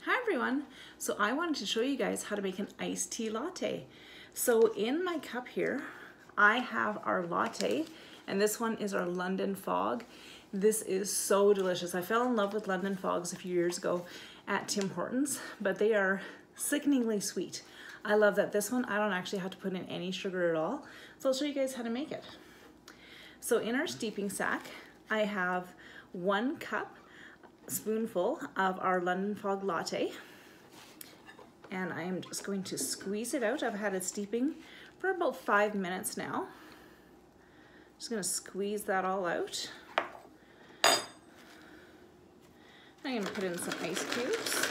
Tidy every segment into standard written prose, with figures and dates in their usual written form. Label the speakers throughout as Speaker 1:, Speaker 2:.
Speaker 1: Hi everyone. So I wanted to show you guys how to make an iced tea latte. So in my cup here, I have our latte, and this one is our London Fog. This is so delicious. I fell in love with London Fogs a few years ago at Tim Hortons, but they are sickeningly sweet. I love that this one, I don't actually have to put in any sugar at all. So I'll show you guys how to make it. So in our steeping sack, I have 1 cup spoonful of our London Fog latte, and I am just going to squeeze it out. I've had it steeping for about 5 minutes now. Just going to squeeze that all out. I'm going to put in some ice cubes.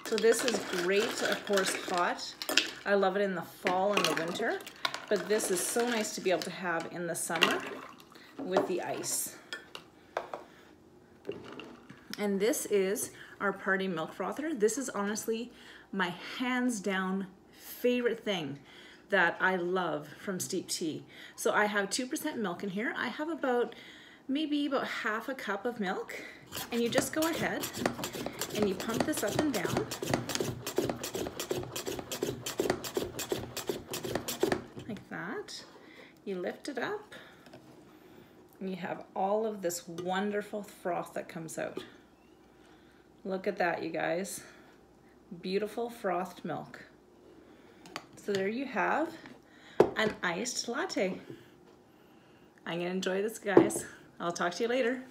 Speaker 1: So this is great, of course, hot. I love it in the fall and the winter. But this is so nice to be able to have in the summer with the ice. And this is our party milk frother. This is honestly my hands down favorite thing that I love from steep tea. So I have 2% milk in here. I have maybe about half a cup of milk, and you just go ahead and you pump this up and down. You lift it up, and you have all of this wonderful froth that comes out. Look at that, you guys. Beautiful frothed milk. So there you have an iced latte. I'm gonna enjoy this, guys. I'll talk to you later.